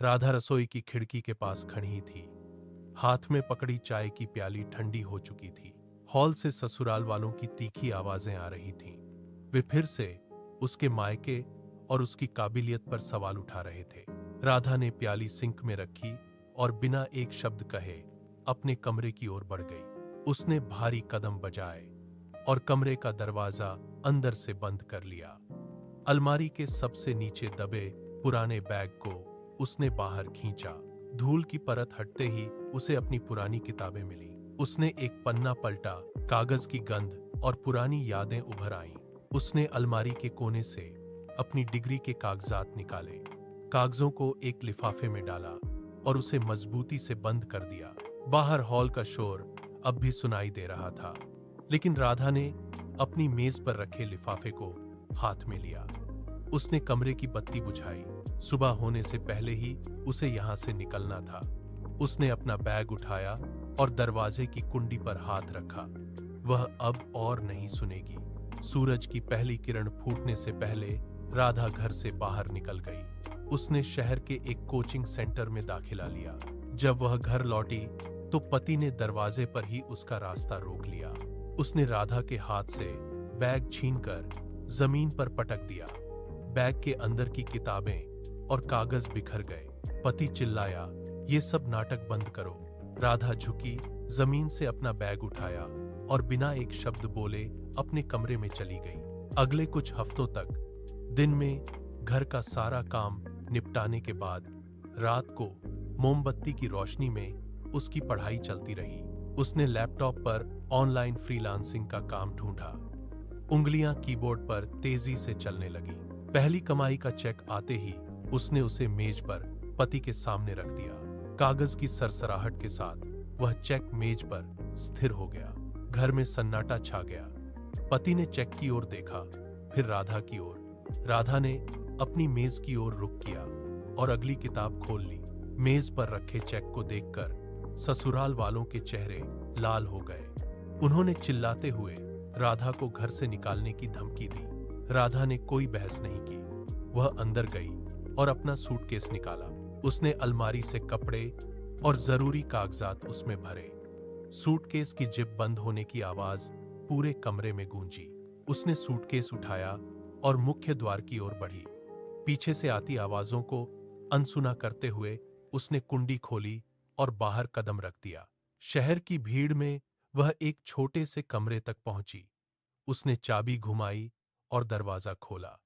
राधा रसोई की खिड़की के पास खड़ी थी। हाथ में पकड़ी चाय की प्याली ठंडी हो चुकी थी। हॉल से ससुराल वालों की तीखी आवाजें आ रही थीं। वे फिर से उसके मायके और उसकी काबिलियत पर सवाल उठा रहे थे। राधा ने प्याली सिंक में रखी और बिना एक शब्द कहे अपने कमरे की ओर बढ़ गई। उसने भारी कदम बजाए और कमरे का दरवाजा अंदर से बंद कर लिया। अलमारी के सबसे नीचे दबे पुराने बैग को उसने बाहर खींचा। धूल की परत हटते ही उसे अपनी पुरानी किताबें मिली। उसने एक पन्ना पलटा, कागज की गंध और पुरानी यादें उभर आईं। उसने अलमारी के कोने से अपनी डिग्री के कागजात निकाले, कागजों को एक लिफाफे में डाला और उसे मजबूती से बंद कर दिया। बाहर हॉल का शोर अब भी सुनाई दे रहा था, लेकिन राधा ने अपनी मेज पर रखे लिफाफे को हाथ में लिया। उसने कमरे की बत्ती बुझाई। सुबह होने से पहले ही उसे यहां से निकलना था। उसने अपना बैग उठाया और दरवाजे की कुंडी पर हाथ रखा। वह अब और नहीं सुनेगी। सूरज की पहली किरण फूटने से पहले राधा घर से बाहर निकल गई। उसने शहर के एक कोचिंग सेंटर में दाखिला लिया। जब वह घर लौटी तो पति ने दरवाजे पर ही उसका रास्ता रोक लिया। उसने राधा के हाथ से बैग छीनकर जमीन पर पटक दिया। बैग के अंदर की किताबें और कागज बिखर गए। पति चिल्लाया, ये सब नाटक बंद करो। राधा झुकी, जमीन से अपना बैग उठाया और बिना एक शब्द बोले अपने कमरे में चली गई। अगले कुछ हफ्तों तक दिन में घर का सारा काम निपटाने के बाद रात को मोमबत्ती की रोशनी में उसकी पढ़ाई चलती रही। उसने लैपटॉप पर ऑनलाइन फ्रीलांसिंग का काम ढूंढा। उंगलियां कीबोर्ड पर तेजी से चलने लगी। पहली कमाई का चेक आते ही उसने उसे मेज पर पति के सामने रख दिया। कागज की सरसराहट के साथ वह चेक मेज पर स्थिर हो गया। घर में सन्नाटा छा गया। पति ने चेक की ओर देखा, फिर राधा की ओर। राधा ने अपनी मेज की ओर रुख किया और अगली किताब खोल ली। मेज पर रखे चेक को देखकर ससुराल वालों के चेहरे लाल हो गए। उन्होंने चिल्लाते हुए राधा को घर से निकालने की धमकी दी। राधा ने कोई बहस नहीं की। वह अंदर गई और अपना सूटकेस निकाला। उसने अलमारी से कपड़े और जरूरी कागजात उसमें भरे। सूटकेस की जिप बंद होने की आवाज पूरे कमरे में गूंजी। उसने सूटकेस उठाया और मुख्य द्वार की ओर बढ़ी। पीछे से आती आवाजों को अनसुना करते हुए उसने कुंडी खोली और बाहर कदम रख दिया। शहर की भीड़ में वह एक छोटे से कमरे तक पहुंची। उसने चाबी घुमाई और दरवाजा खोला।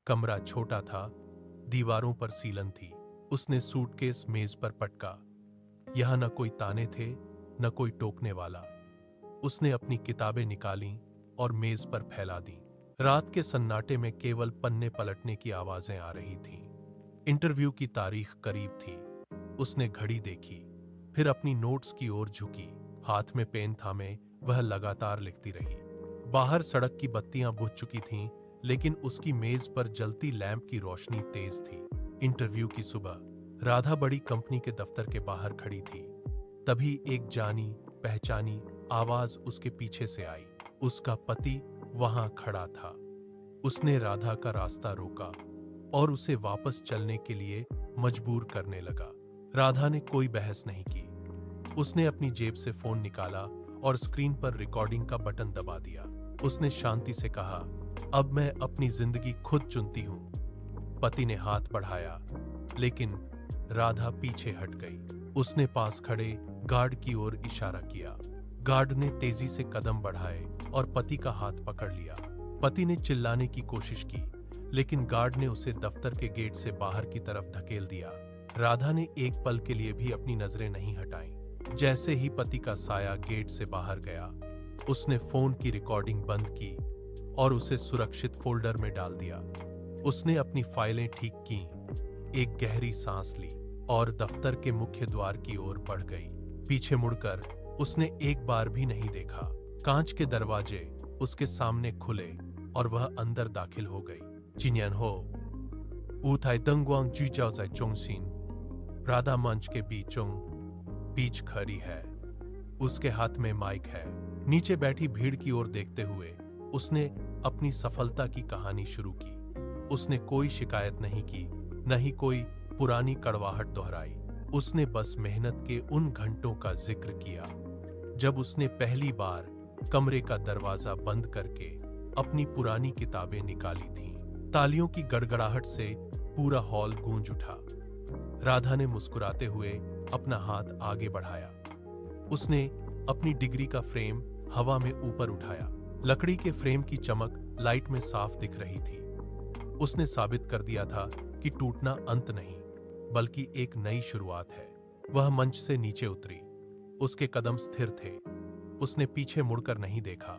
कमरा छोटा था, दीवारों पर सीलन थी। उसने सूटकेस मेज पर पटका। यहां न कोई ताने थे, न कोई टोकने वाला। उसने अपनी किताबें निकालीं और मेज पर फैला दी। रात के सन्नाटे में केवल पन्ने पलटने की आवाजें आ रही थीं। इंटरव्यू की तारीख करीब थी। उसने घड़ी देखी, फिर अपनी नोट्स की ओर झुकी। हाथ में पेन थामे वह लगातार लिखती रही। बाहर सड़क की बत्तियां बुझ चुकी थीं, लेकिन उसकी मेज पर जलती लैंप की रोशनी तेज थी। इंटरव्यू की सुबह राधा बड़ी कंपनी के दफ्तर के बाहर खड़ी थी। तभी एक जानी पहचानी आवाज उसके पीछे से आई। उसका पति वहां खड़ा था। उसने राधा का रास्ता रोका और उसे वापस चलने के लिए मजबूर करने लगा। राधा ने कोई बहस नहीं की। उसने अपनी जेब से फोन निकाला और स्क्रीन पर रिकॉर्डिंग का बटन दबा दिया। उसने शांति से कहा, अब मैं अपनी जिंदगी खुद चुनती हूं। पति ने हाथ बढ़ाया, लेकिन राधा पीछे हट गई। उसने पास खड़े गार्ड की ओर इशारा किया। गार्ड ने तेजी से कदम बढ़ाए और पति का हाथ पकड़ लिया। पति ने चिल्लाने की कोशिश की, लेकिन गार्ड ने उसे दफ्तर के गेट से बाहर की तरफ धकेल दिया। राधा ने एक पल के लिए भी अपनी नजरें नहीं हटाईं। जैसे ही पति का साया गेट से बाहर गया, उसने फोन की रिकॉर्डिंग बंद की और उसे सुरक्षित फोल्डर में डाल दिया। उसने अपनी फाइलें ठीक की, एक गहरी सांस ली और दफ्तर के मुख्य द्वार की ओर बढ़ गई। पीछे मुड़कर उसने एक बार भी नहीं देखा। कांच के दरवाजे उसके सामने खुले और वह अंदर दाखिल हो गई। जिन्यान हो ऊथाई दंगवांग जुजाओ जाए चोंगसिन। राधा मंच के बीच खड़ी है। उसके हाथ में माइक है। नीचे बैठी भीड़ की ओर देखते हुए उसने अपनी सफलता की कहानी शुरू की। उसने कोई शिकायत नहीं की, न ही कोई पुरानी कड़वाहट दोहराई। उसने बस मेहनत के उन घंटों का जिक्र किया जब उसने पहली बार कमरे का दरवाजा बंद करके अपनी पुरानी किताबें निकाली थीं। तालियों की गड़गड़ाहट से पूरा हॉल गूंज उठा। राधा ने मुस्कुराते हुए अपना हाथ आगे बढ़ाया। उसने अपनी डिग्री का फ्रेम हवा में ऊपर उठाया। लकड़ी के फ्रेम की चमक लाइट में साफ दिख रही थी। उसने साबित कर दिया था कि टूटना अंत नहीं, बल्कि एक नई शुरुआत है। वह मंच से नीचे उतरी। उसके कदम स्थिर थे। उसने पीछे मुड़कर नहीं देखा।